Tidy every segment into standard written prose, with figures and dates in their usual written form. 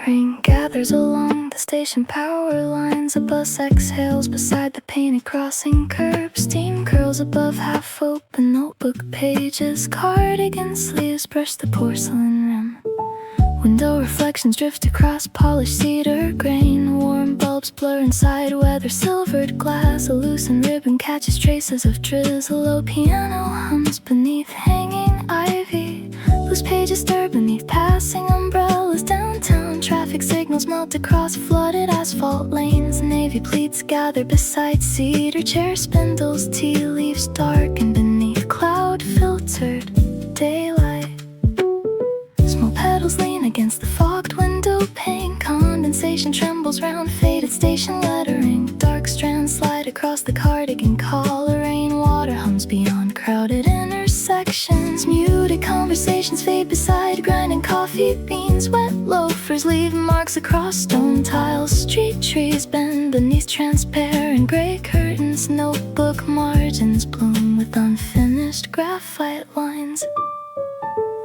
Rain gathers along the station power lines. A bus exhales beside the painted crossing curb. Steam curls above half-open notebook pages. Cardigan sleeves brush the porcelain rim. Window reflections drift across polished cedar grain. Warm bulbs blur inside weather silvered glass. A loosened ribbon catches traces of drizzle. A piano hums beneath hanging ivy. Loose pages stir beneath passing umbrellas. Downtown traffic signals melt across flooded asphalt lanes. Navy pleats gather beside cedar chair spindles. Tea leaves darken beneath cloud-filtered daylight. Small petals lean against the fogged window pane. Condensation trembles round faded station lettering. Dark strands slide across the cardigan collar. Rainwater hums beyond crowded intersections. Muted conversations fade beside grinding coffee beans. Wet loafers leave marks across stone tiles. Street trees bend beneath transparent gray curtains. Notebook margins bloom with unfinished graphite lines.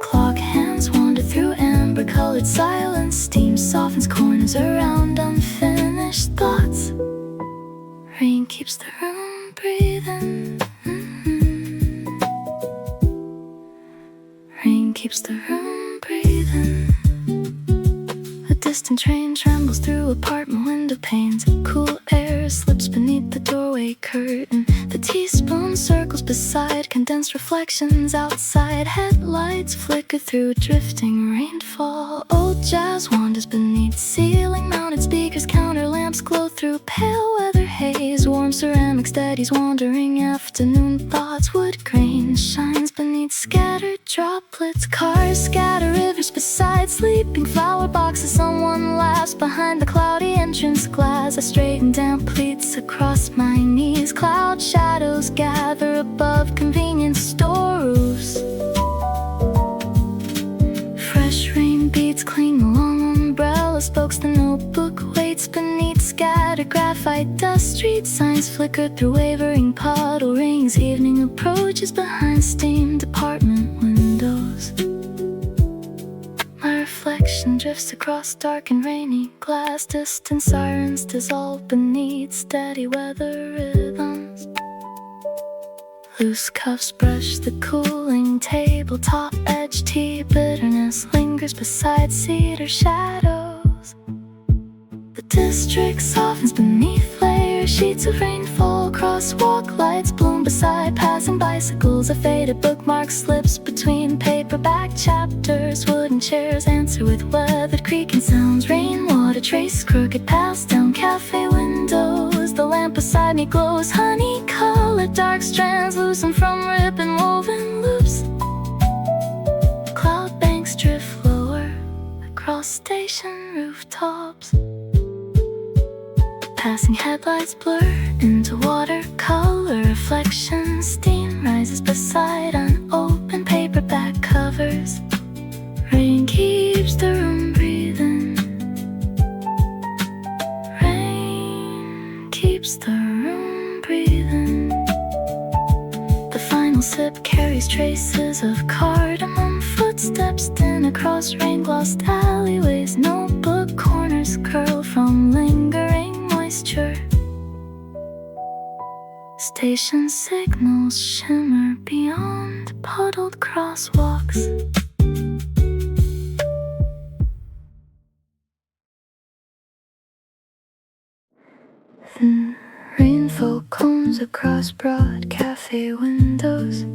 Clock hands wander through amber-colored silence. Steam softens corners around unfinished thoughts. Rain keeps the room breathing. Rain keeps the room breathing. A distant train trembles through apartment window panes. Cool air slips beneath the doorway curtain. The teaspoon circles beside condensed reflections outside. Headlights flicker through drifting rainfall. Old jazz wanders beneath ceiling-mounted speakers. Counter lamps glow through pale weather haze. Warm ceramic steadies wandering afternoon thoughts. Wood grain shines beneath scattered droplets. Cars scatter rivers beside sleeping flower boxes. Someone laughs behind the cloudy entrance glass. I straighten damp pleats across my knees. Cloud shadows gather above convenience store roofs. Fresh rain beads cling along umbrella spokes. The notebook waits beneath scattered graphite dust. Street signs flicker through wavering puddle rings. Evening approaches behind steamed apartment windows. My reflection drifts across dark and rainy glass. Distant sirens dissolve beneath steady weather rhythms. Loose cuffs brush the cooling tabletop edge. Tea bitterness lingers beside cedar shadows. The district softens beneath layer sheets of rainfall. Crosswalk lights bloom beside passing bicycles. A faded bookmark slips between paperback chapters. Wooden chairs answer with weathered creaking sounds. Rainwater trace crooked paths down cafe windows. The lamp beside me glows honey-colored. Dark strands loosen from ribbon woven loops. Cloud banks drift lower across station rooftops. Passing headlights blur into watercolor reflections. Steam rises beside unopened paperback covers. Rain keeps the room breathing. Rain keeps the room breathing. The final sip carries traces of cardamom. Footsteps thin across rain-glossed alleyways. Notebook corners curl from lingering moisture. Station signals shimmer beyond puddled crosswalks. Thin rainfall combs across broad cafe windows.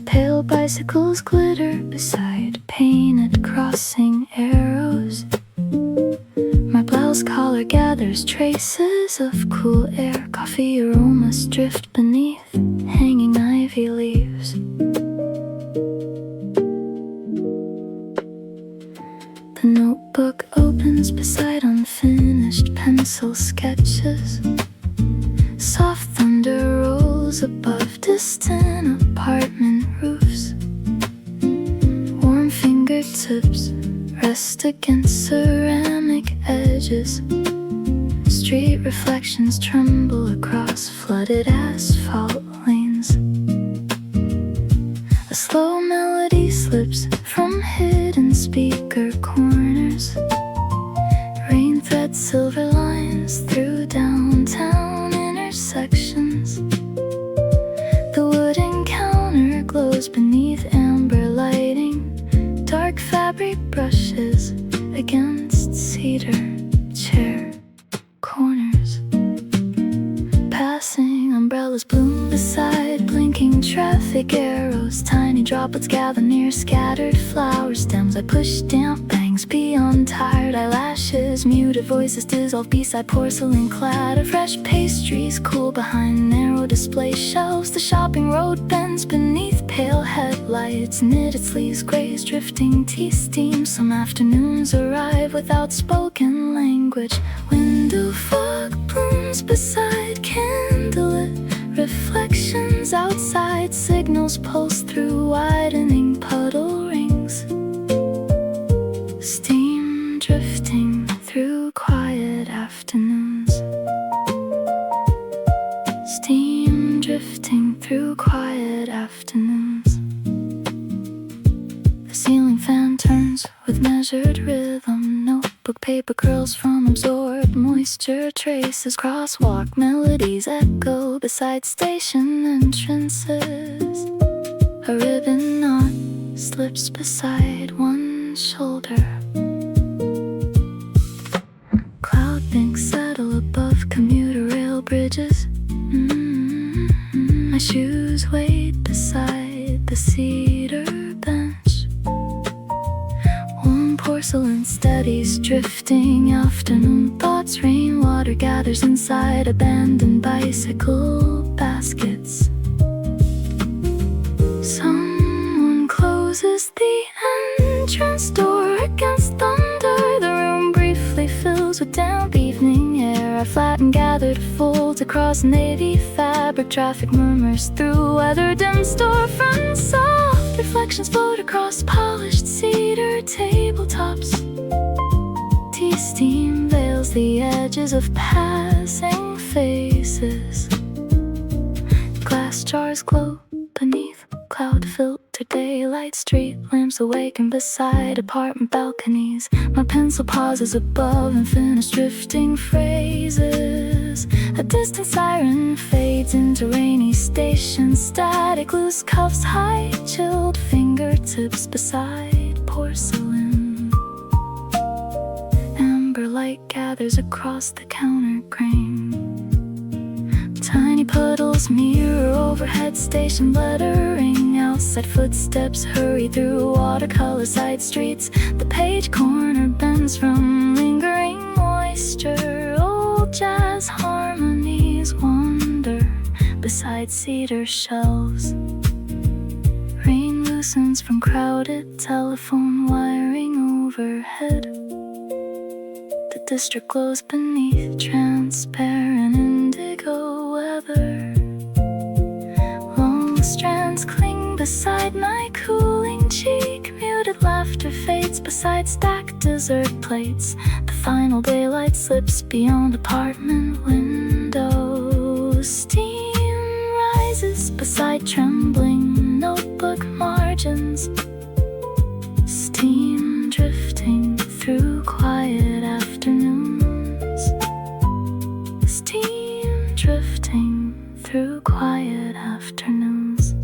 Pale bicycles glitter beside painted crossing arrows. My blouse collar gathers traces of cool air. Coffee aromas drift beneath hanging ivy leaves. The notebook opens beside unfinished pencil sketches. Soft thunder rolls above distant apartment roofs. Warm fingertips rest against ceramic edges. Street reflections tremble across flooded asphalt lanes. A slow melody slips from hidden speaker corners. brushes against cedar chair corners. Passing umbrellas bloom beside blinking traffic arrows. Tiny droplets gather near scattered flower stems. I push damp bangs beyond tired eyelashes. Muted voices dissolve beside porcelain clatter. Fresh pastries cool behind narrow display shelves. The shopping road bends beneath pale headlights. Knitted sleeves graze drifting tea steam. Some afternoons arrive without spoken language. Window fog blooms beside candlelit reflections outside. Signals pulse through widening puddle rings. Steam drifting through quiet afternoons. Steam drifting through quiet afternoons. The ceiling fan turns with measured rhythm. Notebook paper curls from absorbed moisture. Traces crosswalk melodies echo beside station entrances. A ribbon knot slips beside one shoulder. Cloud banks settle above commuter rail bridges. My shoes wait beside the cedar bench. Warm porcelain steadies drifting afternoon thoughts. Rainwater gathers inside abandoned bicycle baskets. Someone closes the entrance door against thunder. The room briefly fills with damp evening air. I flatten gathered folds across navy fabric. Traffic murmurs through weather-dimmed storefronts. Soft reflections float across polished cedar tabletops. Tea steam veils the edges of passing faces. Glass jars glow beneath cloud-filtered daylight. Street lamps awaken beside apartment balconies. My pencil pauses above unfinished drifting phrases. A distant siren fades into rainy station static. Loose cuffs hide chilled fingertips beside porcelain. Amber light gathers across the counter grain. Tiny puddles mirror overhead station lettering. Outside footsteps hurry through watercolor side streets. The page corner bends from lingering moisture. Old jazz harmonies wander beside cedar shelves. Rain loosens from crowded telephone wiring overhead. The district glows beneath transparent indigo weather. Long strands cling beside my cooling cheek. Muted laughter fades beside stacked dessert plates. The final daylight slips beyond apartment windows. Steam rises beside trembling notebook margins. Steam drifting through quiet afternoons. Steam drifting through quiet afternoons.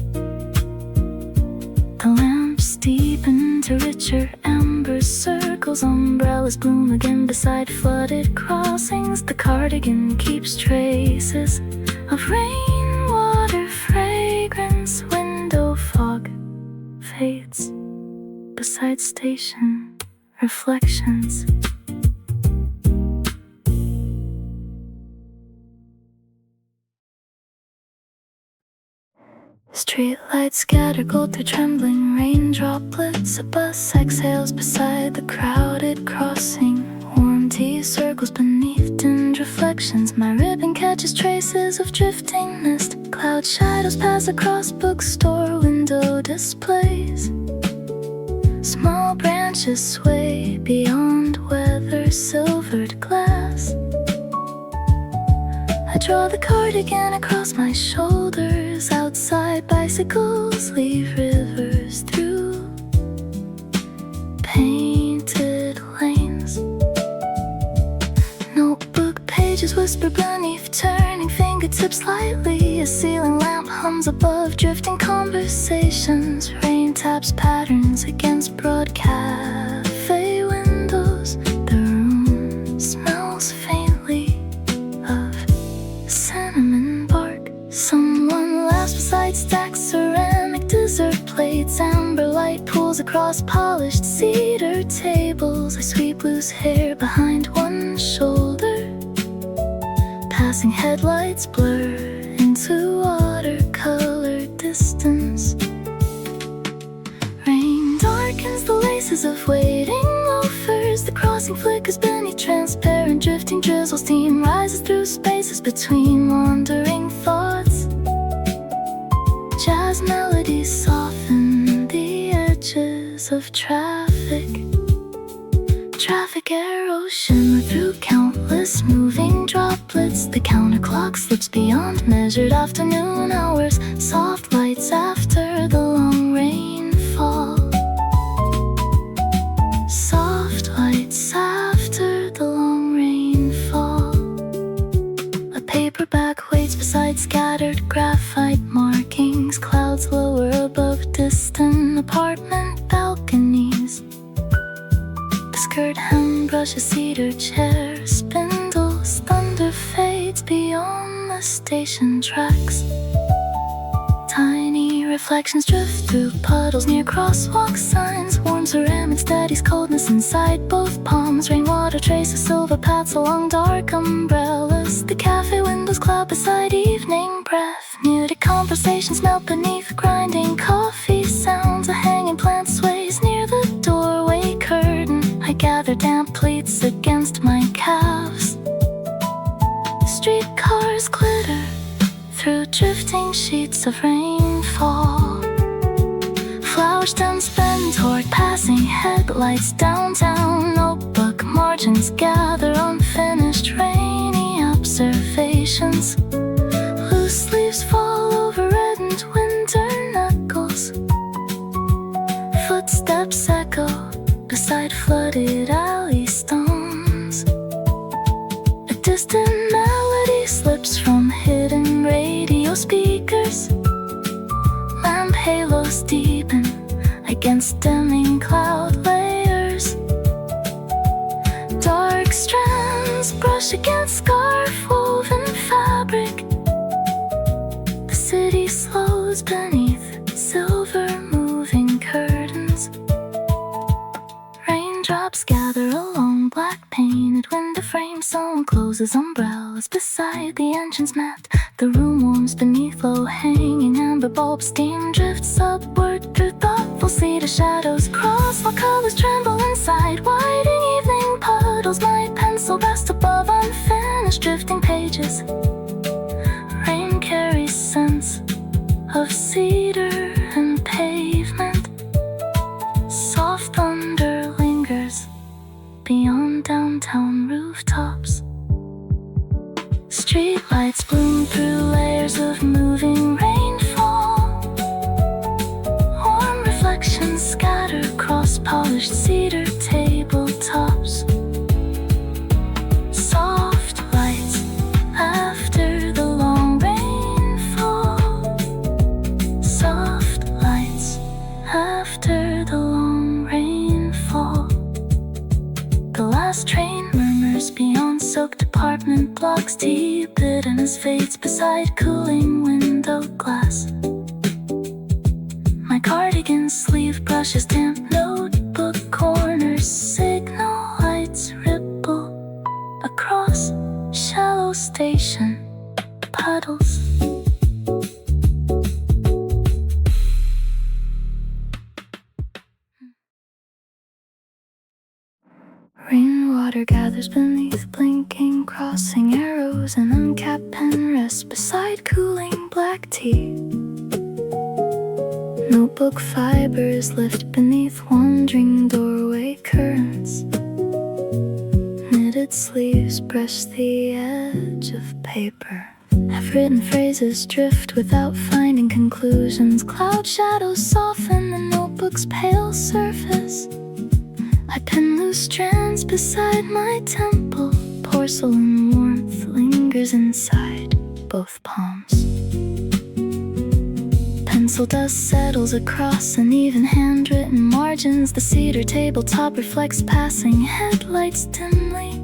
The lamps deepen into richer amber circles. Umbrellas bloom again beside flooded crossings. The cardigan keeps traces of rainwater fragrance. Window fog fades beside station reflections. Streetlights scatter gold through trembling rain droplets. A bus exhales beside the crowded crossing. Warm tea circles beneath dimmed reflections. My ribbon catches traces of drifting mist. Cloud shadows pass across bookstore window displays. Small branches sway beyond weather-silvered glass. I draw the cardigan across my shoulders. Outside bicycles leave rivers through painted lanes. Notebook pages whisper beneath turning fingertips lightly. A ceiling lamp hums above drifting conversations. Rain taps patterns against broad cafes. across polished cedar tables. I sweep loose hair behind one shoulder. Passing headlights blur into watercolor distance. Rain darkens the laces of waiting loafers. The crossing flickers beneath transparent drifting drizzle. Steam rises through spaces between wandering thoughts. Jazz melodies soften the edges of traffic. Traffic arrows shimmer through countless moving droplets. The counter clock slips beyond measured afternoon hours. Soft lights after the long rainfall. Soft lights after the long rainfall. A paperback waits beside scattered graphite markings. Clouds lower above distant apartment balconies. Skirt hem brushes cedar chair spindles. Thunder fades beyond the station tracks. Tiny reflections drift through puddles near crosswalk signs. Warm ceramic steadies coldness inside both palms. Rainwater traces silver paths along dark umbrellas. The cafe windows cloud beside evening breath. Muted conversations melt beneath grinding coffee sounds. A hanging plant sways near the doorway curtain. I gather damp pleats against my calves. Streetcars glitter through drifting sheets of rainfall. Flower stems bend toward passing headlights downtown. Notebook margins gather unfinished rainy observations. Loose leaves fall over reddened winter knuckles. Footsteps echo beside flooded alley stones. A distant melody slips from hidden radio speakers. Lamp halos deepen against dimming cloud layers. Dark strands brush against scarf-woven fabric. The city slows beneath silver moving curtains. Raindrops gather along black painted window frames. Someone closes umbrellas beside the entrance mat. The room warms beneath low-hanging amber bulbs. Steam drifts upward through thoughtful cedar shadows. Cross while colors tremble inside whiting evening puddles. My pencil rests above unfinished drifting pages. Rain carries scents of cedar and pavement. Soft thunder lingers beyond downtown rooftops. Streetlights bloom through layers of moving rainfall. Warm reflections scatter across polished cedar tabletops. Soft lights after the long rainfall. Soft lights after the long rainfall. The last train murmurs beyond soaked apartment blocks. Tea bitterness fades beside cooling window glass. My cardigan sleeve brushes damp notebook corners. Signal lights ripple across shallow station puddles. Rainwater gathers beneath blinking crossing arrows. An uncapped pen rests beside cooling black tea. Notebook fibers lift beneath wandering doorway curtains. Knitted sleeves brush the edge of paper. Half-written phrases drift without finding conclusions. Cloud shadows soften the notebook's pale surface. I pin loose strands beside my temple. Porcelain warmth lingers inside both palms. Pencil dust settles across uneven handwritten margins. The cedar tabletop reflects passing headlights dimly.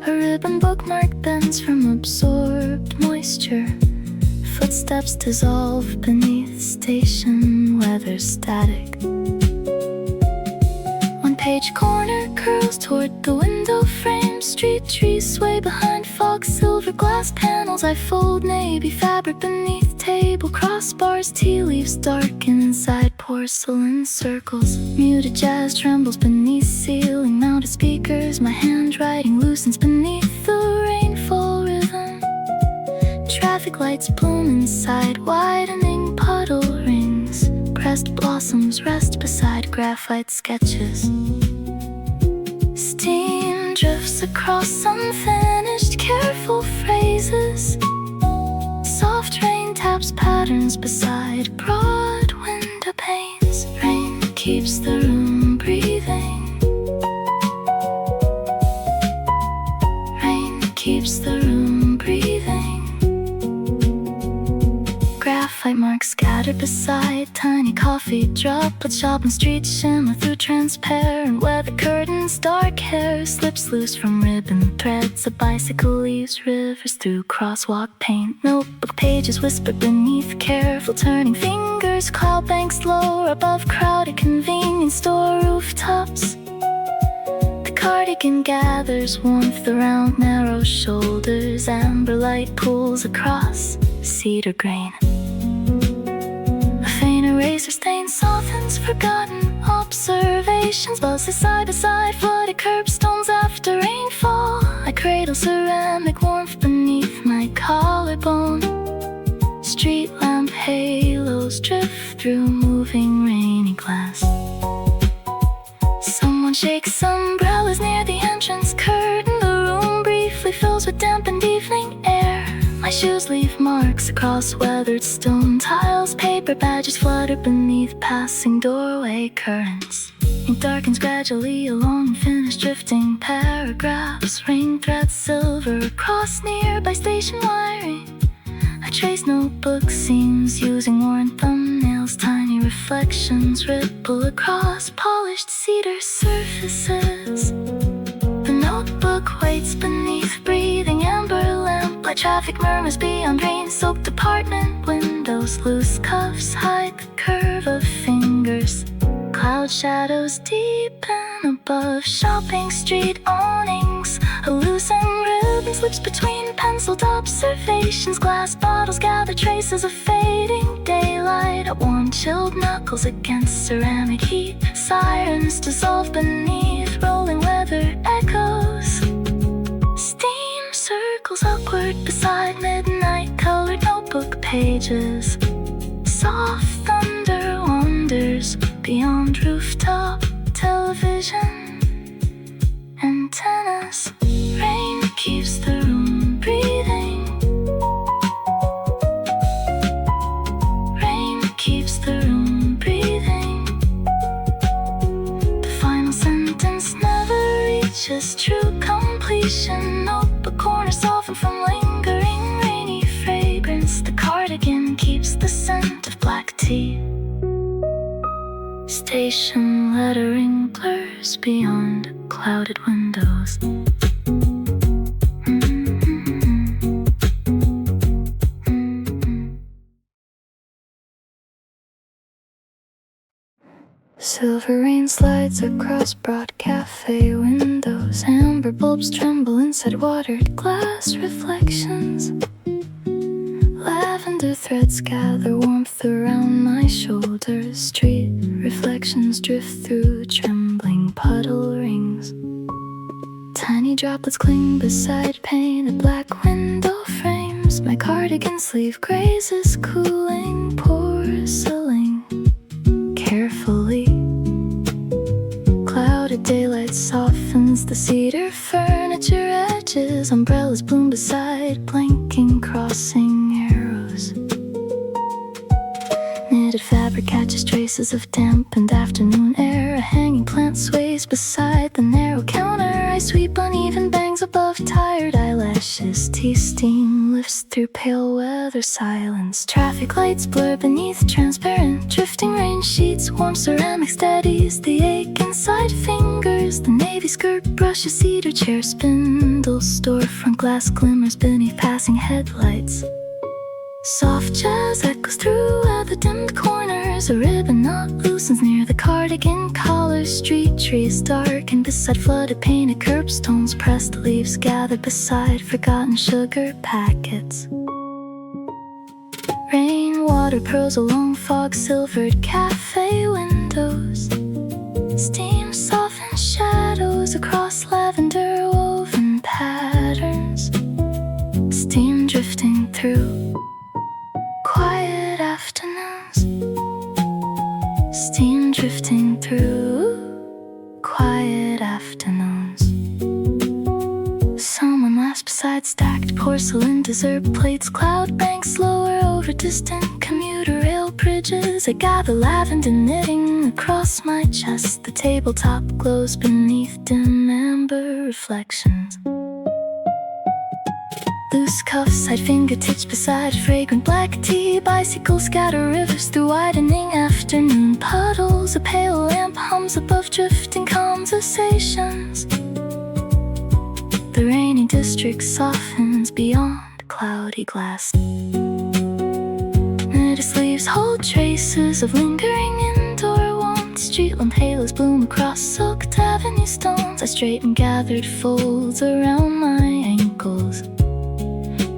A ribbon bookmark bends from absorbed moisture. Footsteps dissolve beneath station weather static. page corner curls toward the window frame. Street trees sway behind fog, silver glass panels. I fold navy fabric beneath table crossbars. Tea leaves darken inside porcelain circles. Muted jazz trembles beneath ceiling mounted speakers. My handwriting loosens beneath the rainfall rhythm. Traffic lights bloom inside widening puddle rings. Pressed blossoms rest beside graphite sketches. Steam drifts across unfinished careful phrases. Soft rain taps patterns beside broad window panes. Rain keeps the room breathing. Rain keeps the room breathing. Graphite marks scattered beside tiny coffee droplets. Shop on street shimmer through transparent weather curtains. Dark hair slips loose from ribbon threads. A bicycle leaves rivers through crosswalk paint. Notebook pages whisper beneath careful turning fingers. Cloud banks lower above crowded convenience store rooftops. The cardigan gathers warmth around narrow shoulders. Amber light pools across cedar grain. Eraser stain softens forgotten observations. Buzzes side by side, flooded curbstones after rainfall. I cradle ceramic warmth beneath my collarbone. Street lamp halos drift through moving rainy glass. Someone shakes umbrellas near the entrance curtain. The room briefly fills with dampened evening air. My shoes leave marks across weathered stone tiles. Paper badges flutter beneath passing doorway currents. Ink darkens gradually along unfinished drifting paragraphs. Rain threads silver across nearby station wiring. I trace notebook seams using worn thumbnails. Tiny reflections ripple across polished cedar surfaces. The notebook waits beneath breathing amber lamplight. Traffic murmurs beyond rain-soaked apartment windows. Loose cuffs hide the curve of fingers. Cloud shadows deepen above shopping street awnings. A loosened ribbon slips between penciled observations. Glass bottles gather traces of fading daylight. A warm chilled knuckles against ceramic heat. Sirens dissolve beneath rolling weather echoes. Steam circles upward beside midnight colored notebook pages. Soft thunder wanders beyond rooftop television antennas. Rain keeps the room breathing. Rain keeps the room breathing. The final sentence never reaches true completion. Notebook corners soften from lingering rainy fragrance. The cardigan keeps the scent of black tea. Station lettering blurs beyond clouded windows. Silver rain slides across broad cafe windows. Amber bulbs tremble inside watered glass reflections. Lavender threads gather warmth around my shoulders. Street reflections drift through trembling puddle rings. Tiny droplets cling beside painted black window frames. My cardigan sleeve grazes cooling porcelain. Carefully, clouded daylight softens the cedar furniture edges. Umbrellas bloom beside blinking crossing arrows. Knitted fabric catches traces of dampened afternoon air. A hanging plant sways beside the narrow counter. I sweep uneven bangs above tired eyelashes. Tea steam lifts through pale weather silence. Traffic lights blur beneath transparent drifting rain sheets. Warm ceramic steadies the ache inside fingers. The navy skirt brushes cedar chair spindles. Storefront glass glimmers beneath passing headlights. Soft jazz echoes throughout the dimmed corners. A ribbon knot loosens near the cardigan collar. Street trees darken beside flooded painted curbstones. Pressed leaves gather beside forgotten sugar packets. Rainwater purls along fog-silvered cafe windows. Steam softens shadows across lavender woven patterns. Steam drifting through quiet afternoons. Steam drifting through quiet afternoons. Someone laughs beside stacked porcelain dessert plates. Cloud banks lower over distant commuter rail bridges. I gather lavender knitting across my chest. The tabletop glows beneath dim amber reflections. Loose cuffs side fingertips beside fragrant black tea. Bicycles scatter rivers through widening afternoon puddles. A pale lamp hums above drifting conversations. The rainy district softens beyond cloudy glass. Knitted sleeves hold traces of lingering indoor warmth. Street lamp halos bloom across soaked avenue stones. I straighten gathered folds around my ankles.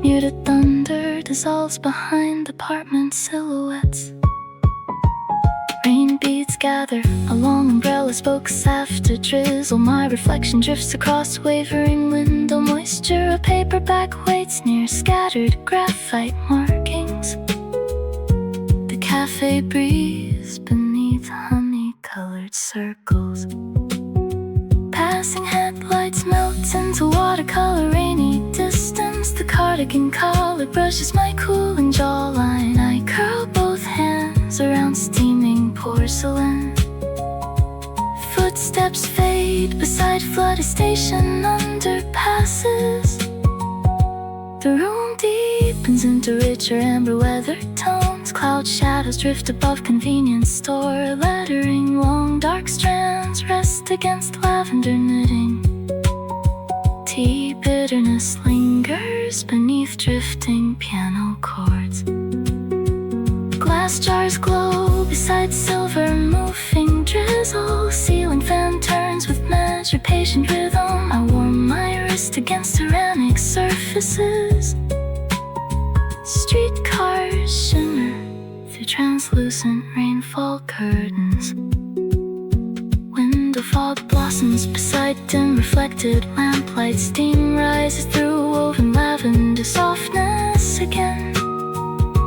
Muted thunder dissolves behind apartment silhouettes. Rain beads gather along umbrella spokes after drizzle. My reflection drifts across wavering window moisture. A paperback waits near scattered graphite markings. The cafe breathes beneath honey-colored circles. Passing headlights melt into watercolor rainy distance. The cardigan collar brushes my cooling jawline. I curl both hands around steaming porcelain. Footsteps fade beside flooded station underpasses. The room deepens into richer amber weather tones. Cloud shadows drift above convenience store lettering. Long dark strands rest against lavender knitting. Tea bitterness lingers beneath drifting piano chords. Glass jars glow beside silver moving drizzle. Ceiling fan turns with measured patient rhythm. I warm my wrist against ceramic surfaces. Streetcars shimmer through translucent rainfall curtains. Window fog blossoms beside dim reflected lamplight. Steam rises through woven lavender softness again.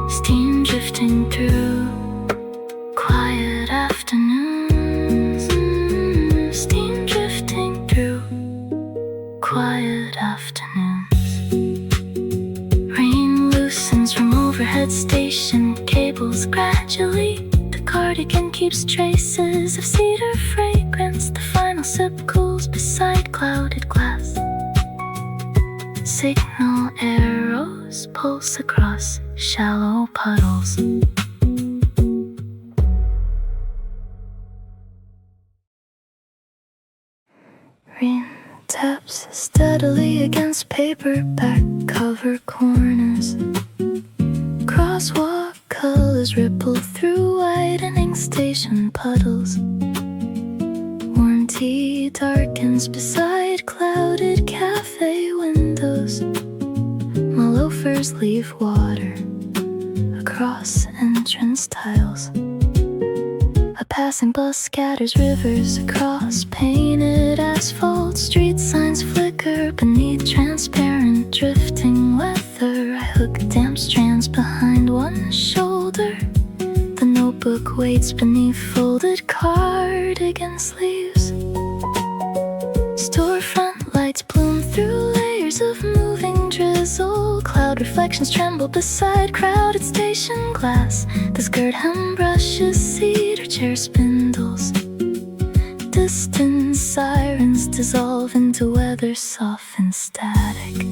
Steam drifting through quiet afternoons. Steam drifting through quiet afternoons. Rain loosens from overhead station cables gradually. The cardigan keeps traces of cedar fragrance. The final sip cools beside clouded glass. Signal arrows pulse across shallow puddles. Rain taps steadily against paperback cover corners. Crosswalk colors ripple through widening station puddles. Warm tea darkens beside clouded cafe windows. My loafers leave water across entrance tiles. A passing bus scatters rivers across painted asphalt. Street signs flicker beneath transparent drifting weather. I hook damp strands behind one shoulder. The notebook waits beneath folded cardigan sleeves. Storefront lights bloom through layers of moving drizzle. Cloud reflections tremble beside crowded station glass. The skirt hem brushes cedar chair spindles. Distant sirens dissolve into weather softened static.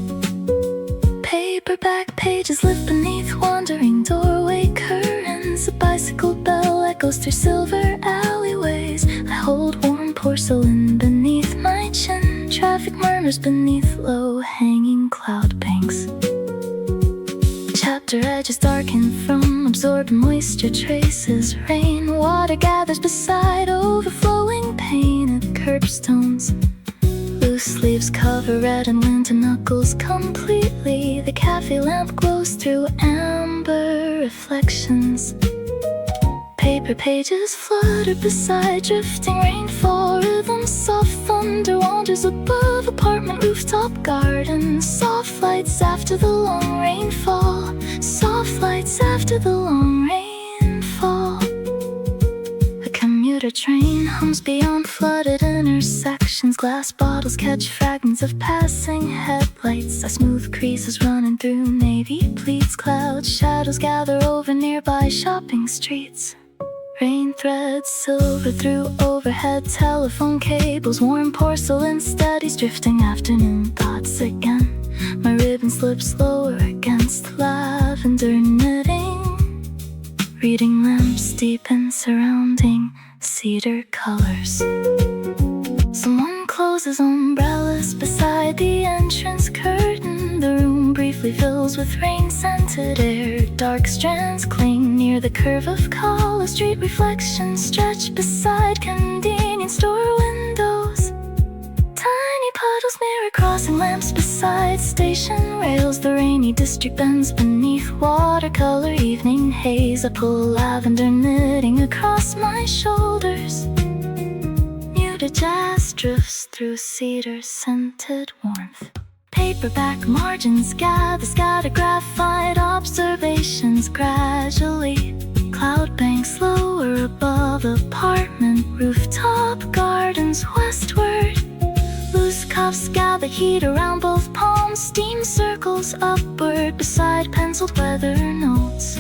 Paperback pages lift beneath wandering doorway curtains. A bicycle bell echoes through silver alleyways. I hold warm porcelain beneath my chin. Traffic murmurs beneath low-hanging cloud banks. outer edges darken from absorbed moisture traces. Rainwater gathers beside overflowing painted curbstones. Loose leaves cover red and winter knuckles completely. The cafe lamp glows through amber reflections. Paper pages flutter beside drifting rainfall rhythms. Soft thunder wanders above apartment rooftop gardens. Soft lights after the long rainfall. Soft lights after the long rainfall. A commuter train hums beyond flooded intersections. Glass bottles catch fragments of passing headlights. A smooth creases running through navy pleats. Cloud shadows gather over nearby shopping streets. Rain threads silver through overhead telephone cables. Warm porcelain steadies drifting afternoon thoughts again. My ribbon slips lower against lavender knitting. Reading lamps deepen surrounding cedar colors. Someone closes umbrellas beside the entrance curtain. The room briefly fills with rain-scented air. Dark strands cling near the curve of Collar Street. Reflections stretch beside convenience store windows. Tiny puddles mirror crossing lamps beside station rails. The rainy district bends beneath watercolor evening haze. I pull lavender knitting across my shoulders. Muted jazz drifts through cedar-scented warmth. Paperback margins gather, scatter graphite observations gradually. Cloud banks lower above apartment rooftop gardens westward. Loose cuffs gather heat around both palms. Steam circles upward beside penciled weather notes.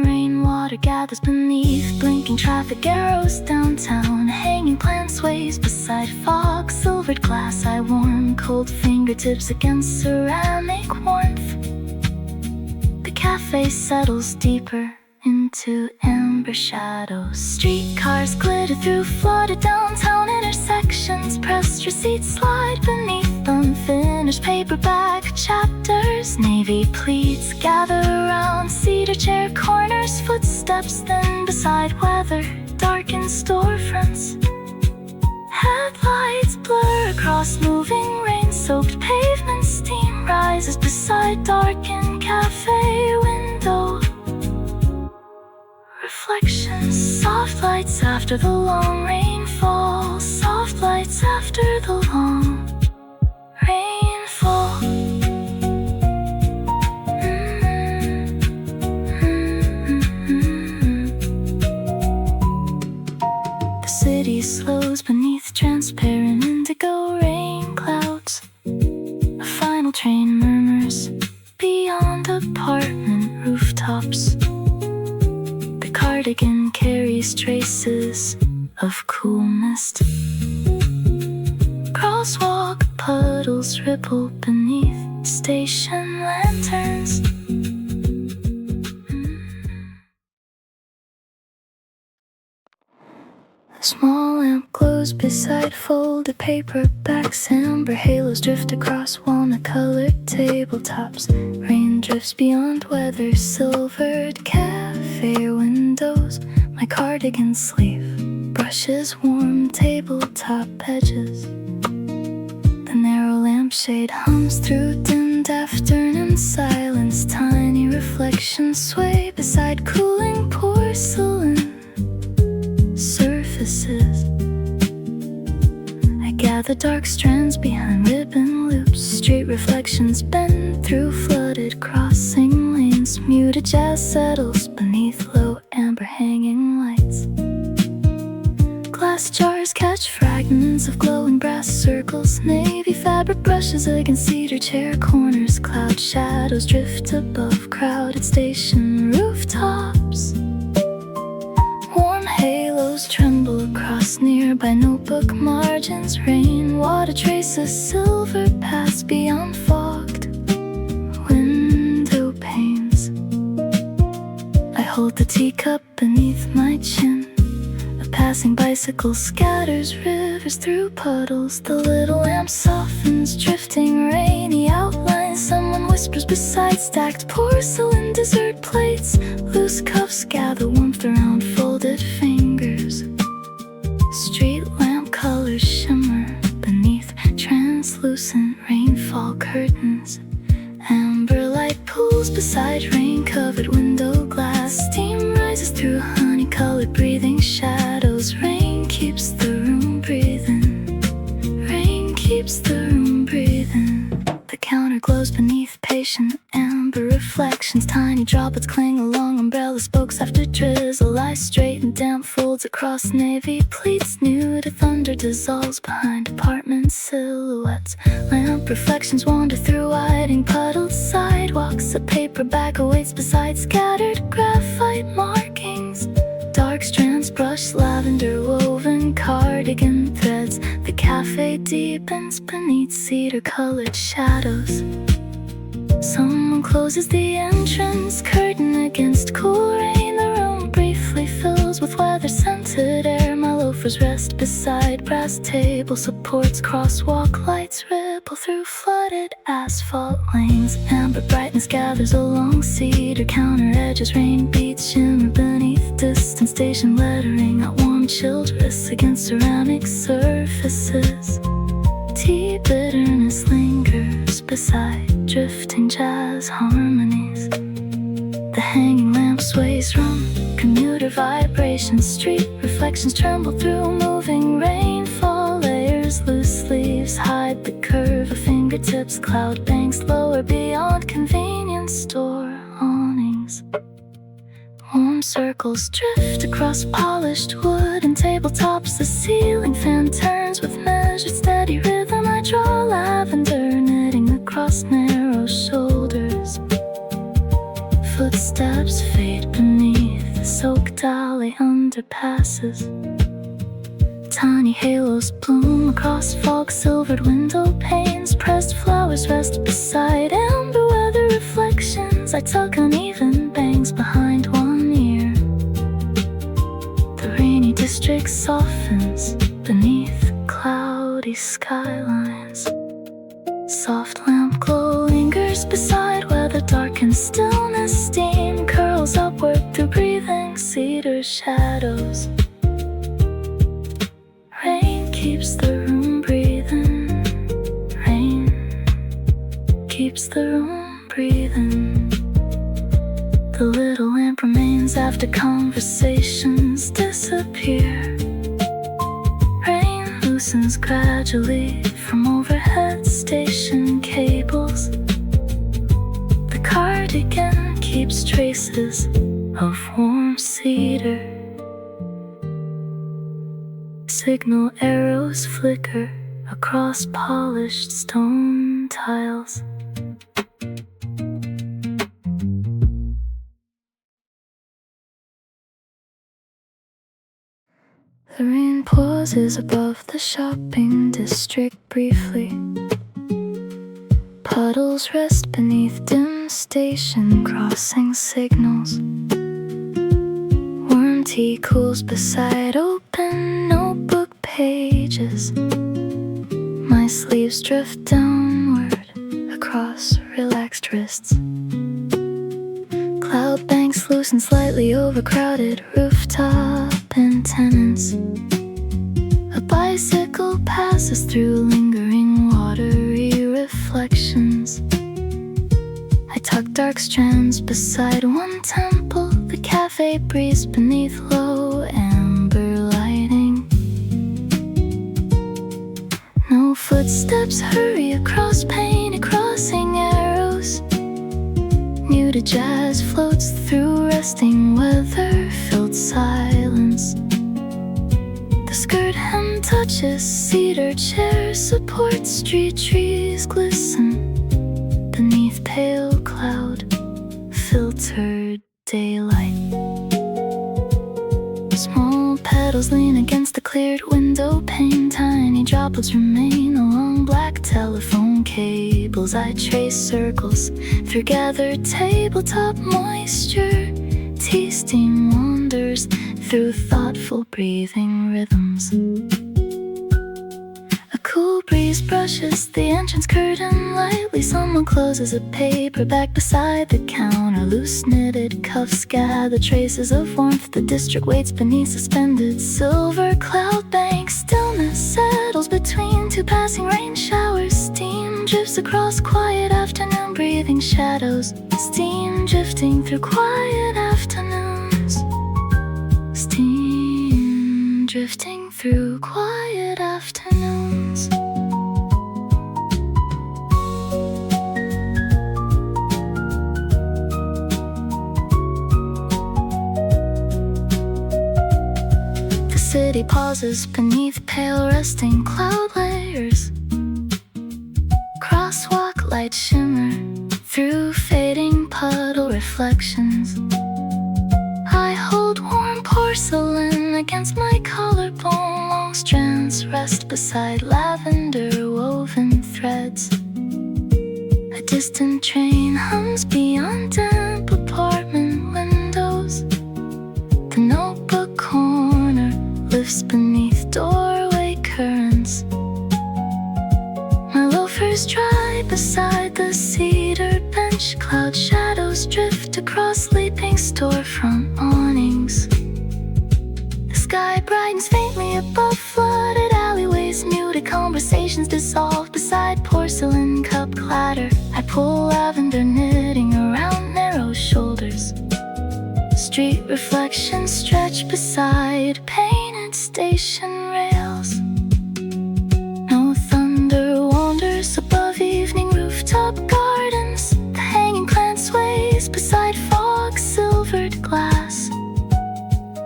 Rainwater gathers beneath blinking traffic arrows downtown. Hanging plant sways beside fog silvered glass. I warm cold fingertips against ceramic warmth. The cafe settles deeper into amber shadows. Streetcars glitter through flooded downtown intersections. Pressed receipts slide beneath unfinished paperback chapters. Navy pleats gather around cedar chair corners. Footsteps thin beside weather darkened storefronts. Headlights blur across moving rain-soaked pavement. Steam rises beside darkened cafe window. Reflections, soft lights after the long rainfall. Soft lights after the long rainfall. The city slows beneath transparent indigo rain clouds. A final train murmurs beyond apartment rooftops. The cardigan carries traces of cool mist. Crosswalk puddles ripple beneath station lanterns. A small lamp glows beside folded paperbacks. Amber halos drift across walnut-colored tabletops. Rain drifts beyond weather silvered cafe windows. My cardigan sleeve brushes warm tabletop edges. The narrow lampshade hums through dimmed afternoon silence. Tiny reflections sway beside cooling porcelain surfaces. I gather dark strands behind ribbon loops. Street reflections bend through flooded crossing lanes. Muted jazz settles beneath low amber hanging lights. Glass jars catch fragments of glowing brass circles. Navy fabric brushes against cedar chair corners. Cloud shadows drift above crowded station rooftops. Warm halos tremble across nearby notebook margins. Rainwater traces silver paths beyond fogged window panes. I hold the teacup beneath my chin. A passing bicycle scatters rivers through puddles. The little lamp softens drifting rainy outlines. wine. Someone whispers beside stacked porcelain dessert plates. Loose cuffs gather warmth around folded fingers. Street lamp colors shimmer beneath translucent rainfall curtains. Amber light pools beside rain-covered window glass. Steam rises through honey-colored breathing shadows. Rain keeps the room breathing. Rain keeps the room breathing. The counter glows beneath patient amber reflections. Tiny droplets cling along umbrella spokes after drizzle. Lie straight and damp folds across navy pleats. New to thunder dissolves behind apartment silhouettes. Lamp reflections wander through whiting puddled sidewalks. A paperback awaits beside scattered graphite markings. Dark strands brush lavender woven cardigan threads. The cafe deepens beneath cedar-colored shadows. Someone closes the entrance curtain against cool rain. The room briefly fills with weather-scented air. My loafers rest beside brass table supports. Crosswalk lights ripple through flooded asphalt lanes. Amber brightness gathers along cedar counter edges. Rain beats shimmer beneath distant station lettering. Out warm chilled wrists against ceramic surfaces. Tea bitterness lingers beside drifting jazz harmonies. The hanging lamp sways from commuter vibrations. Street reflections tremble through moving rainfall layers. Loose leaves hide the curve of fingertips. Cloud banks lower beyond convenience store awnings. Warm circles drift across polished wood and tabletops. The ceiling fan turns with measured steady rhythm. I draw lavender knitting across narrow shoulders. Footsteps fade beneath the soaked alley underpasses. Tiny halos bloom across fog-silvered window panes. Pressed flowers rest beside amber weather reflections. I tuck uneven bangs behind one ear. The rainy district softens beneath cloudy skylines. Soft lamp glow lingers beside weather-darkened stillness. Steam curls upward through breathing cedar shadows. Rain keeps the room breathing. Rain keeps the room breathing. The little lamp remains after conversations disappear. Rain loosens gradually from overhead station cables. The cardigan keeps traces of warm cedar. Signal arrows flicker across polished stone tiles. The rain pauses above the shopping district briefly. Puddles rest beneath dim station crossing signals. Warm tea cools beside open notebook pages. My sleeves drift downward across relaxed wrists. Cloud banks loosen slightly over crowded rooftop antennas. A bicycle passes through lingering watery reflections. I tuck dark strands beside one temple. The cafe breeze beneath low amber lighting. No footsteps hurry across painted crossing arrows. Muted jazz floats through resting weather-filled silence. The skirt hem touches cedar chair support. Street trees glisten beneath pale cloud filtered daylight. Small petals lean against the cleared window pane. Tiny droplets remain along black telephone cables. I trace circles through gathered tabletop moisture. Tea steam wanders through thoughtful breathing rhythms. A cool breeze breeze brushes the entrance curtain lightly. Someone closes a paperback beside the counter. Loose knitted cuffs gather traces of warmth. The district waits beneath suspended silver cloud banks. Stillness settles between two passing rain showers. Steam drifts across quiet afternoon, breathing shadows. Steam drifting through quiet afternoons. Steam drifting through quiet afternoons. The city pauses beneath pale resting cloud layers. Crosswalk lights shimmer through fading puddle reflections. I hold warm porcelain against my collarbone. Long strands rest beside lavender woven threads. A distant train hums beyond damp apartment windows. The notebook corner lifts beneath doorway currents. My loafers dry beside the cedar bench. Cloud shadows drift across sleeping storefront awnings. The sky brightens faintly above flooded alleyways. Muted conversations dissolve beside porcelain cup clatter. I pull lavender knitting around narrow shoulders. Street reflections stretch beside painted station rails. No thunder wanders above evening rooftop gardens. The hanging plant sways beside fog-silvered glass.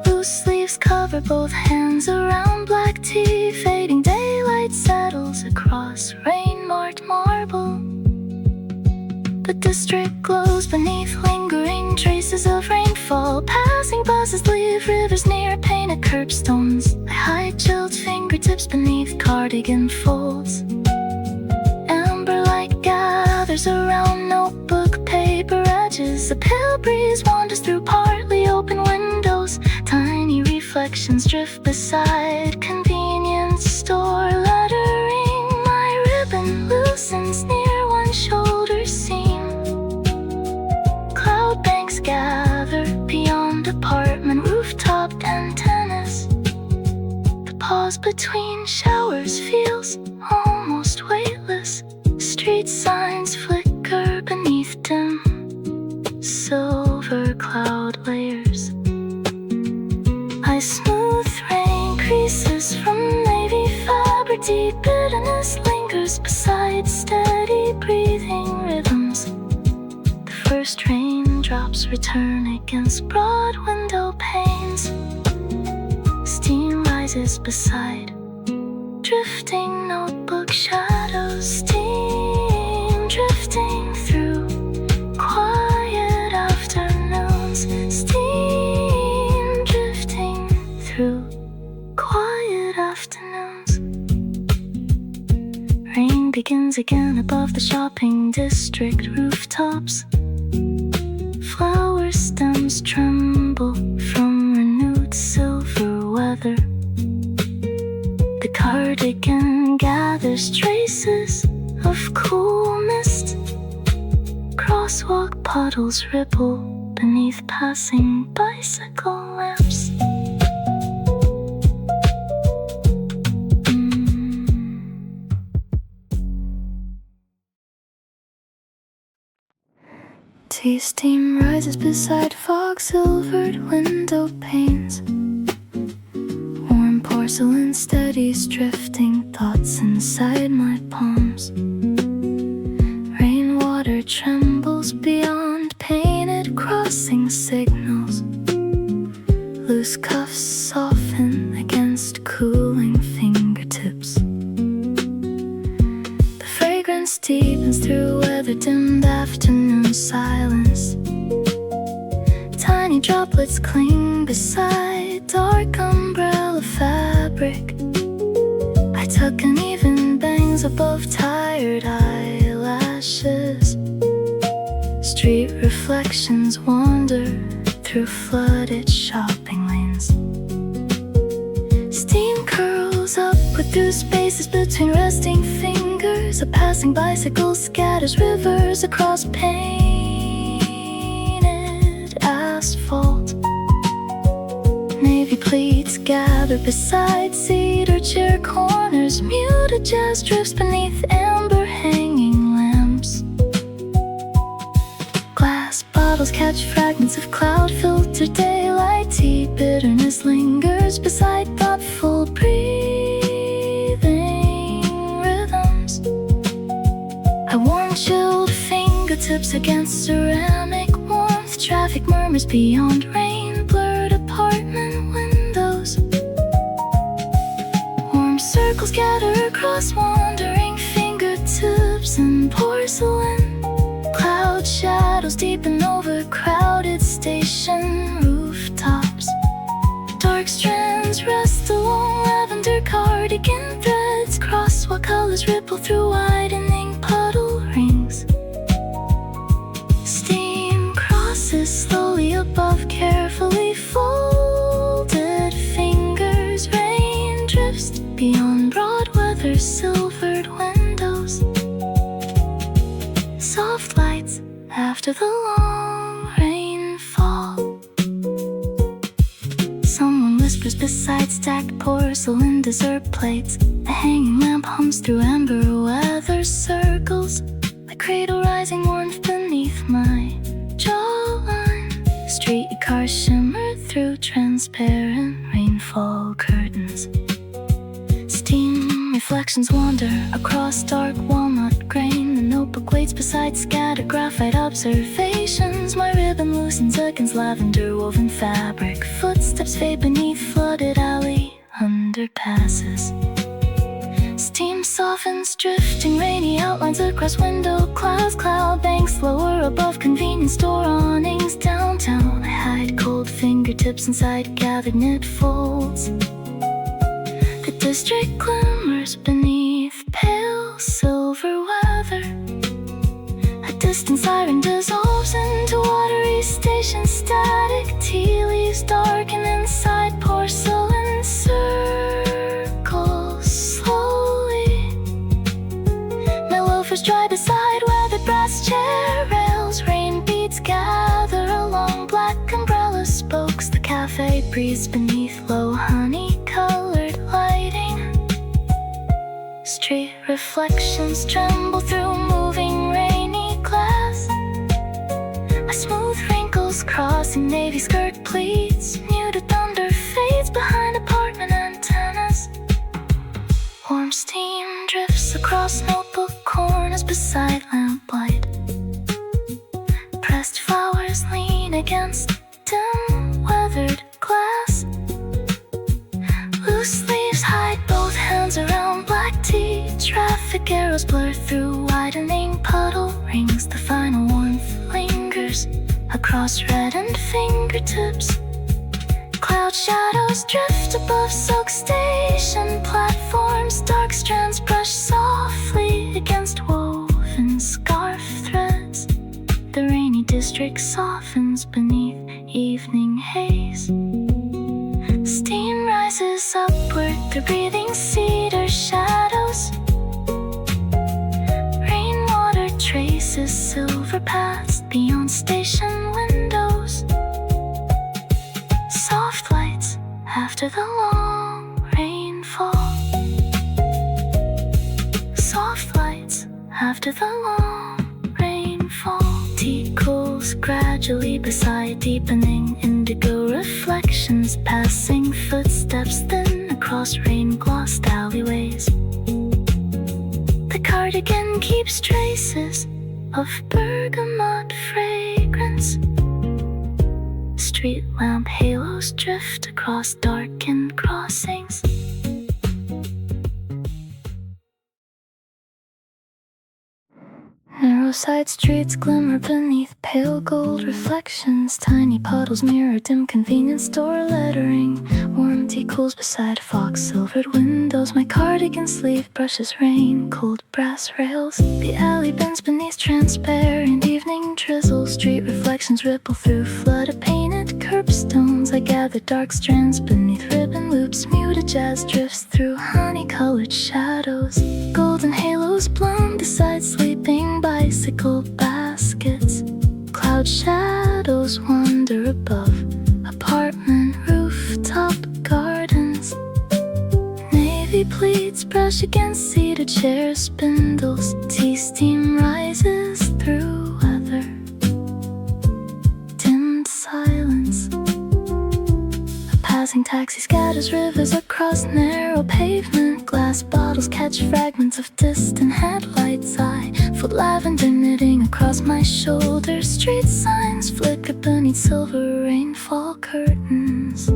Loose leaves cover both hands around black tea. Fading daylight settles across rain-marked marble. The district glows beneath lingering traces of rainfall. Passing buses leave rivers near painted curbstones. I hide chilled fingertips beneath cardigan folds. Amber light gathers around notebook paper edges. A pale breeze wanders through partly open windows. Tiny reflections drift beside convenience store lettering. My ribbon loosens near one shoulder seam. Cloud banks gather beyond apartment rooftop antennas. The pause between showers feels almost weightless. Street signs flicker beneath dim silver cloud layers. I smooth rain creases from navy fabric. Deep bitterness lingers beside steady breathing rhythms. The first raindrops return against broad window panes. Steam rises beside drifting notebook shadows. Steam drifting through quiet afternoons. Steam drifting through quiet afternoons. Rain begins again above the shopping district rooftops. Flower stems tremble from renewed silver weather. The cardigan gathers traces of cool mist. Crosswalk puddles ripple beneath passing bicycle lamps. Tea steam rises beside fog-silvered window panes. Warm porcelain steadies drifting thoughts inside my palms. Rainwater trembles beyond painted crossing signals. Loose cuffs soften against cooling fingertips. The fragrance deepens through weather-dimmed afternoon silence. Tiny droplets cling beside dark umbrella fabric. I tuck uneven bangs above tired eyelashes. Street reflections wander through flooded shopping lanes. Steam curls up with through spaces between resting fingers. A passing bicycle scatters rivers across painted asphalt. Navy pleats gather beside cedar chair corners. Muted jazz drifts beneath amber hanging lamps. Glass bottles catch fragments of cloud-filtered daylight. Tea bitterness lingers beside thoughtful breathing rhythms. I warm chilled fingertips against ceramic warmth. Traffic murmurs beyond rain, blurred apartment windows. Warm circles gather across wandering fingertips and porcelain. Cloud shadows deepen over crowded station rooftops. Dark strands rest along lavender cardigan threads. Cross while colors ripple through widening puddle rings. Steam crosses slowly above carefully folded fingers. Rain drifts beyond broad weather silvered windows. Soft lights after the long rainfall. Someone whispers beside stacked porcelain dessert plates. A hanging lamp hums through amber weather circles. My cradle rising warmth beneath my jawline. Street cars shimmer through transparent rainfall curtains. Steam reflections wander across dark walnut grain. The notebook waits beside scattered graphite observations. My ribbon loosens against lavender woven fabric. Footsteps fade beneath flooded alley underpasses. Steam softens, drifting rainy outlines across window clouds. Cloud banks lower above convenience store awnings downtown. I hide cold fingertips inside gathered knit folds. The district glimmers beneath pale silver weather. A distant siren dissolves into watery station static. Tea leaves darken inside porcelain circles slowly. My loafers dry beside weathered brass chair rails. Rain beads gather along black umbrella spokes. The cafe breathes beneath low honey-colored lighting. Street reflections tremble through moving rainy glass. A smooth wrinkles crossing navy skirt pleats. Muted thunder fades behind apartment antennas. Warm steam drifts across notebook corners beside lamplight. Pressed flowers lean against dim weathered glass. Loose leaves hide both hands around black tea. Traffic arrows blur through widening puddle rings. The final warmth lingers across reddened fingertips. Cloud shadows drift above soak station platforms. Dark strands brush softly against woven scarf threads. The rainy district softens beneath evening haze. Steam rises upward through breathing cedar shadows. Rainwater traces silver paths beyond station windows. Soft lights after the long rainfall. Soft lights after the long rainfall. Tea cools gradually beside deepening indigo reflections. Passing footsteps thin across rain-glossed alleyways. The cardigan keeps traces of bergamot fragrance. Street lamp halos drift across darkened crossings. Narrow side streets glimmer beneath pale gold reflections. Tiny puddles mirror dim convenience store lettering. Warm tea cools beside fox silvered windows. My cardigan sleeve brushes rain, cold brass rails. The alley bends beneath transparent evening drizzle. Street reflections ripple through flooded painted curbstones. I gather dark strands beneath ribbon loops. Muted jazz drifts through honey-colored shadows. Golden halos bloom beside sleeping bicycle baskets. Cloud shadows wander above apartment rooftop gardens. Navy pleats brush against cedar chair spindles. Tea steam rises through weather. Dimmed silence. A passing taxi scatters rivers across narrow pavement. Glass bottles catch fragments of distant headlights. I fold lavender knitting across my shoulders. Street signs flicker beneath silver rainfall curtains.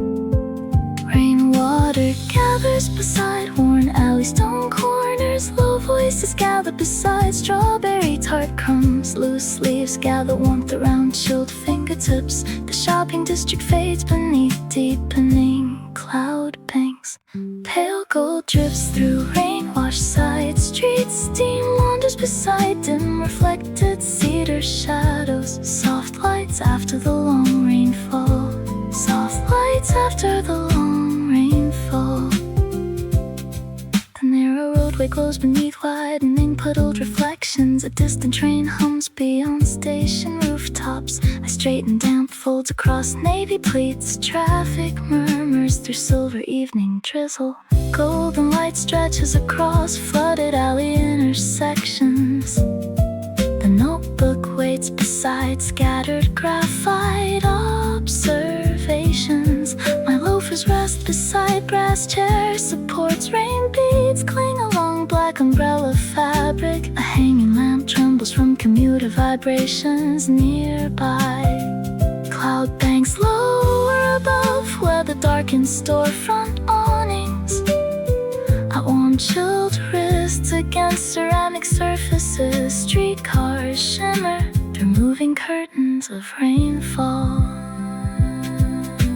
Rainwater gathers beside worn alley stone corners. Low voices gather beside strawberry tart crumbs. Loose leaves gather warmth around chilled fingertips. The shopping district fades beneath deepening cloud banks. Pale gold drifts through rain-washed side streets. Steam wanders beside dim reflected cedar shadows. Soft lights after the long rainfall. Soft lights after the long rainfall. The narrow roadway glows beneath widening puddled reflections. A distant train hums beyond station rooftops. I straighten damp folds across navy pleats. Traffic murmurs through silver evening drizzle. Golden light stretches across flooded alley intersections. The notebook waits beside scattered graphite observations. My loafers rest beside brass chairs. Supports rain beads cling along black umbrella fabric. A hanging lamp trembles from commuter vibrations nearby. Cloud banks lower above where the darkened storefront awnings. I warm chilled wrists against ceramic surfaces. Streetcars shimmer through moving curtains of rainfall.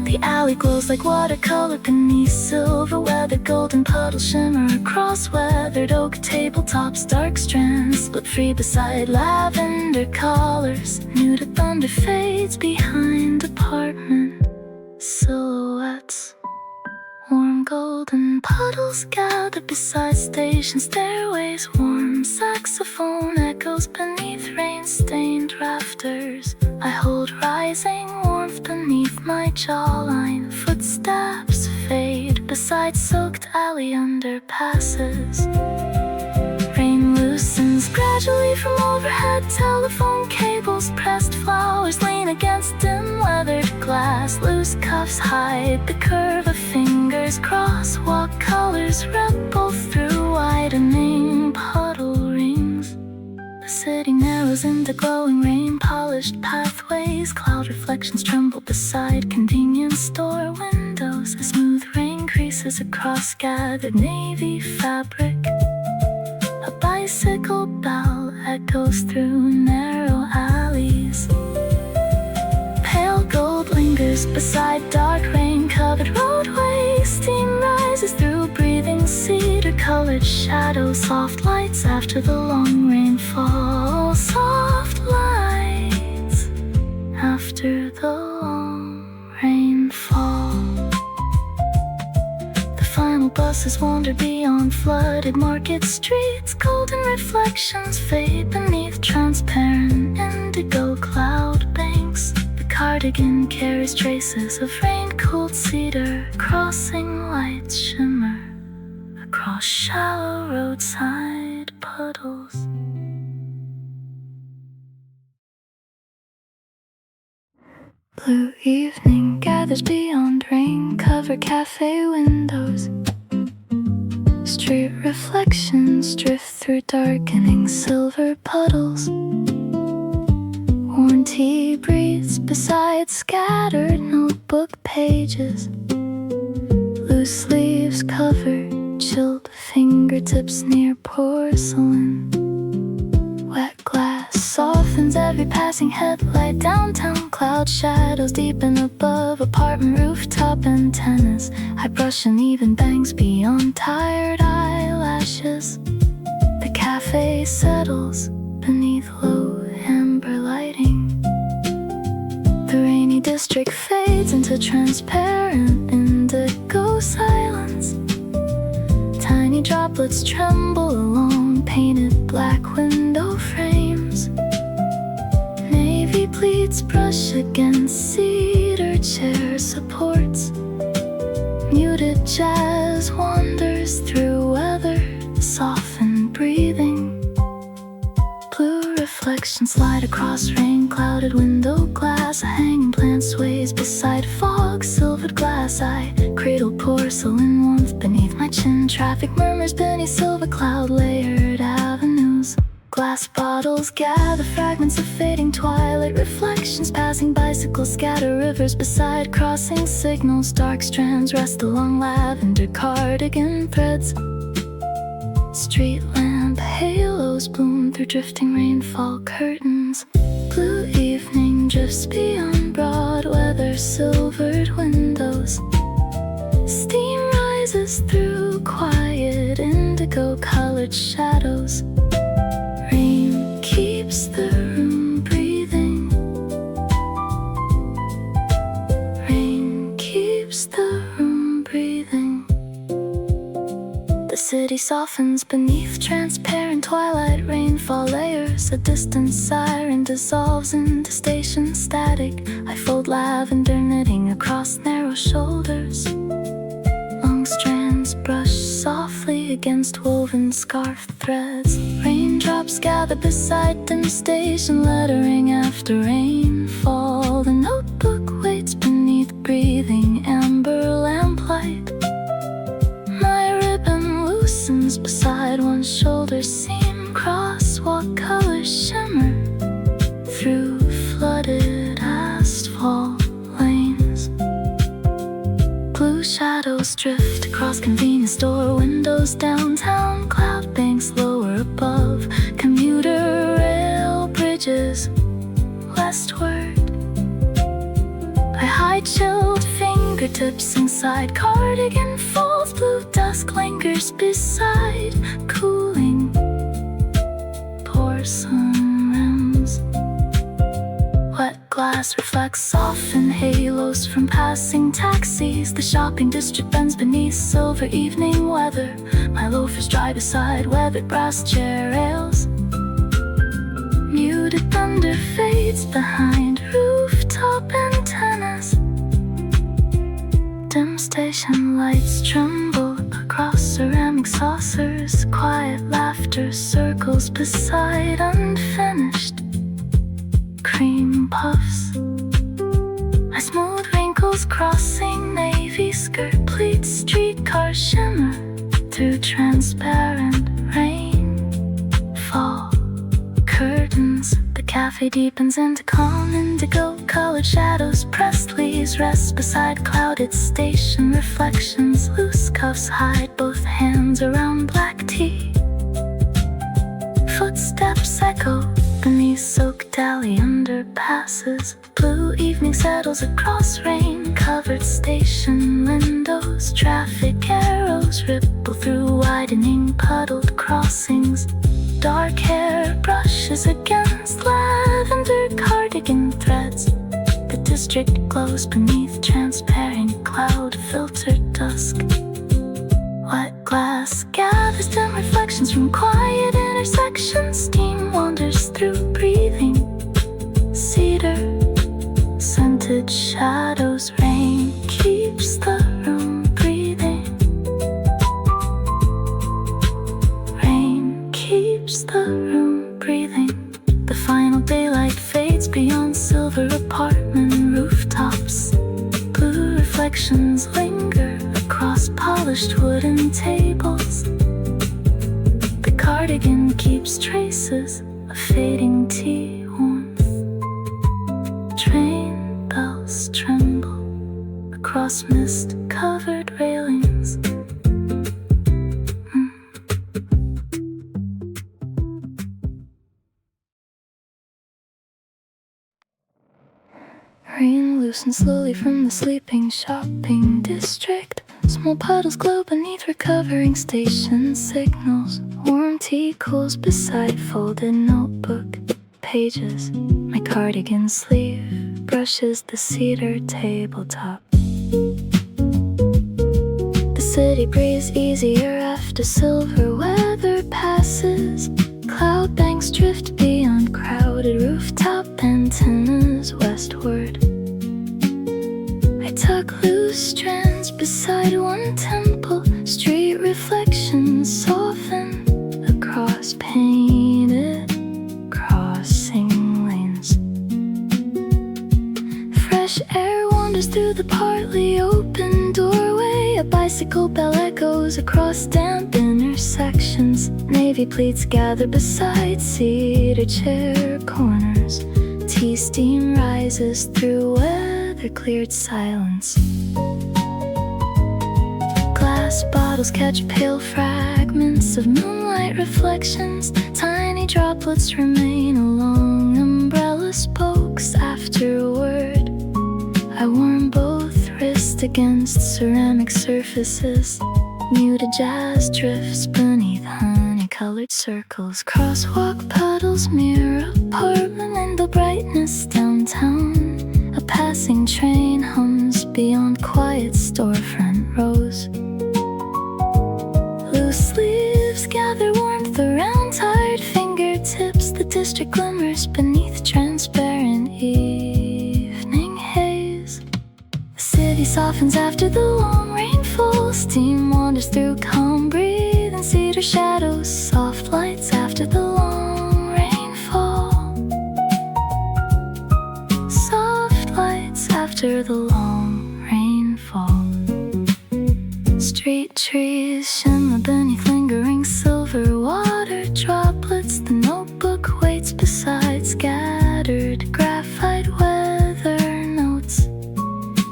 The alley glows like watercolor beneath silver weathered. Golden puddles shimmer across weathered oak tabletops. Dark strands split free beside lavender collars. Muted thunder fades behind apartment silhouettes. Warm golden puddles gather beside station stairways. Warm saxophone echoes beneath rain-stained rafters. I hold rising warmth beneath my jawline. Footsteps fade beside soaked alley underpasses. Rain loosens gradually from overhead. Telephone cables, pressed flowers lean against dim weathered glass. Loose cuffs hide the curve of fingers. Crosswalk colors ripple through widening puddle rings. The city narrows into glowing rain-polished pathways. Cloud reflections tremble beside convenience store windows. A smooth rain creases across gathered navy fabric. A bicycle bell echoes through narrow alleys. Pale gold lingers beside dark rain-covered roadways. Steam rises through breathing cedar-colored shadows. Soft lights after the long rainfall. Soft lights after the long rainfall. The final buses wander beyond flooded market streets. Golden reflections fade beneath transparent indigo cloud banks. The Cardigan carries traces of rain-cooled cedar. Crossing lights shimmer across shallow roadside puddles. Blue evening gathers beyond rain-covered cafe windows. Street reflections drift through darkening silver puddles. Worn tea breathes beside scattered notebook pages. Loose leaves cover chilled fingertips near porcelain. Wet glass softens every passing headlight. Downtown cloud shadows deepen above apartment rooftop antennas. I brush uneven banks beyond tired eyelashes. The cafe settles beneath low amber lighting. The rainy district fades into transparent indigo silence. Tiny droplets tremble along painted black window frames. Navy pleats brush against cedar chair supports. Muted jazz wanders through weather, softened breathing. Blue reflections slide across rain-clouded window glass. A hanging plant sways beside fog, silvered glass. I cradle porcelain warmth beneath my chin. Traffic murmurs beneath silver cloud-layered avenues. Glass bottles gather fragments of fading twilight. Reflections passing bicycles scatter rivers beside crossing signals. Dark strands rest along lavender cardigan threads. Street lamp halos bloom through drifting rainfall curtains. Blue evening drifts beyond broad weather silvered windows. Steam rises through quiet indigo colored shadows. Rain keeps the room breathing. Rain keeps the room breathing. The city softens beneath transparent twilight rainfall layers. A distant siren dissolves into station static. I fold lavender knitting across narrow shoulders. Long strands brush softly against woven scarf threads. Raindrops gather beside dim station lettering after rainfall. The notebook waits beneath breathing amber lamplight. My ribbon loosens beside one shoulder seam. Crosswalk colors shimmer through flooded asphalt lanes. Blue shadows drift across convenience store windows downtown. Cloud banks lower above commuter rail bridges westward. I hide chilled fingertips inside cardigan folds. Blue dusk lingers beside cooling porcelain rims. Wet glass reflects softened halos from passing taxis. The shopping district bends beneath silver evening weather. My loafers dry beside weathered brass chair rails. Muted thunder fades behind rooftop antennas. Dim station lights tremble across ceramic saucers. Quiet laughter circles beside unfinished cream puffs. I smooth wrinkles crossing navy skirt pleats. Streetcars shimmer through transparent rainfall curtains. The cafe deepens into calm indigo colored shadows. Pressed leaves rest beside clouded station reflections. Loose cuffs hide both hands around black tea. Footsteps echo beneath soaked alley underpasses. Blue evening settles across rain-covered station windows. Traffic arrows ripple through widening puddled crossings. Dark hair brushes against lavender cardigan threads. The district glows beneath transparent cloud-filtered dusk. Wet glass gathers dim reflections from quiet intersections. Steam wanders through breathing cedar scented shadows. Rain keeps the room breathing. Rain keeps the room breathing. The final daylight fades beyond silver apartment rooftops. Blue reflections linger across polished wooden tables. The cardigan keeps traces of fading tea warmth. Train bells tremble across mist-covered railings. Rain loosens slowly from the sleeping shopping district. Small puddles glow beneath recovering station signals. Warm tea cools beside folded notebook pages. My cardigan sleeve brushes the cedar tabletop. The city breathes easier after silver weather passes. Cloud banks drift beyond crowded rooftop antennas westward. I tuck loose strands beside one temple. Street reflections soften across painted crossing lanes. Fresh air wanders through the partly open doorway. A bicycle bell echoes across damp intersections. Navy pleats gather beside cedar chair corners. Tea steam rises through weather-cleared silence. Glass bottles catch pale fragments of moonlight reflections. Tiny droplets remain along umbrella spokes afterward. I warm both wrists against ceramic surfaces. Muted jazz drifts beneath honey-colored circles. Crosswalk puddles mirror apartment window brightness downtown. A passing train hums beyond quiet storefront rows. Loose leaves gather warmth around tired fingertips. The district glimmers beneath transparent evening haze. The city softens after the long rainfall. Steam wanders through calm breeze and cedar shadows. Soft lights after the long rainfall. Soft lights after the long rainfall. Street trees shimmer beneath lingering silver water droplets. The notebook waits beside scattered graphite weather notes.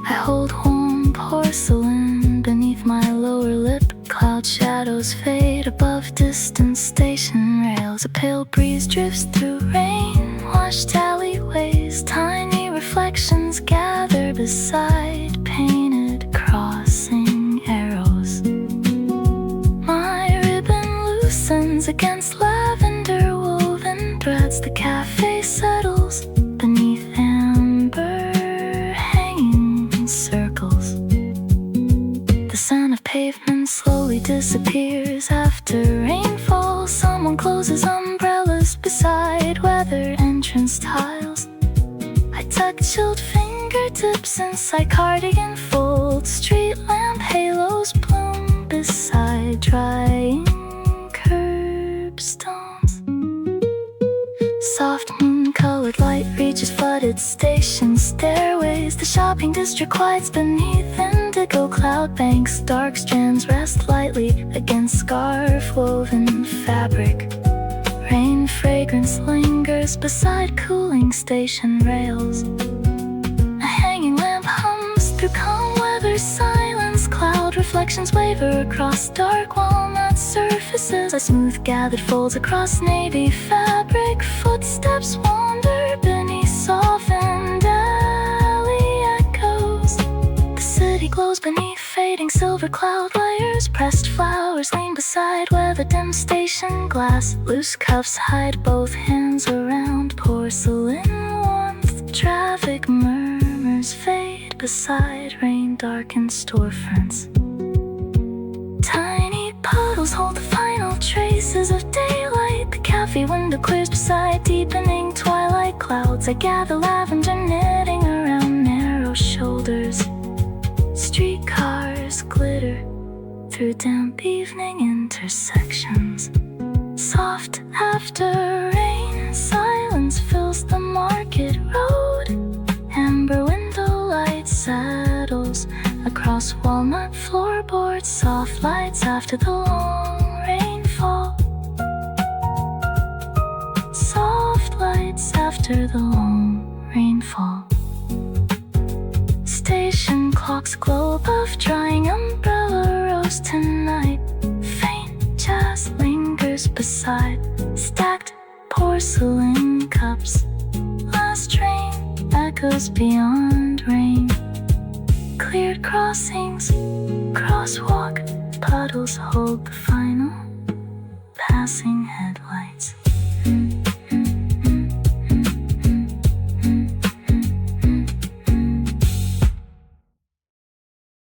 I hold warm porcelain beneath my lower lip. Cloud shadows fade above distant station rails. A pale breeze drifts through rain-washed alleyways. Tiny reflections gather beside painted crossing arrows. My ribbon loosens against lavender woven threads. The cafe settles beneath amber hanging circles. The sound of pavement slowly disappears after rainfall. Someone closes umbrellas beside weather entrance tiles. I tuck chilled fingertips inside cardigan folds. Street lamp halos bloom beside drying curbstones. Soft moon-colored light reaches flooded station stairways. The shopping district quiets beneath indigo cloud banks. Dark strands rest lightly against scarf-woven fabric. Rain fragrance lingers beside cooling station rails. A hanging lamp hums through calm weather silence. Cloud reflections waver across dark walnut surfaces. I smooth gathered folds across navy fabric. Footsteps wander beneath softened alley echoes. The city glows beneath fading silver cloud layers. Pressed flowers lean beside weather-dimmed station glass. Loose cuffs hide both hands around porcelain warmth. Traffic murmurs fade beside rain-darkened storefronts. Tiny puddles hold the final traces of daylight. The cafe window clears beside deepening twilight clouds. I gather lavender knitting around narrow shoulders. Streetcars glitter through damp evening intersections. Soft after rain, silence fills the market road. Amber window light settles across walnut floorboards. Soft lights after the long rainfall. Soft lights after the long rainfall. Station clocks glow above drying umbrella rows tonight. Faint jazz lingers beside stacked porcelain cups. Last train echoes beyond rain. Cleared crossings, crosswalk puddles hold the final passing headlight.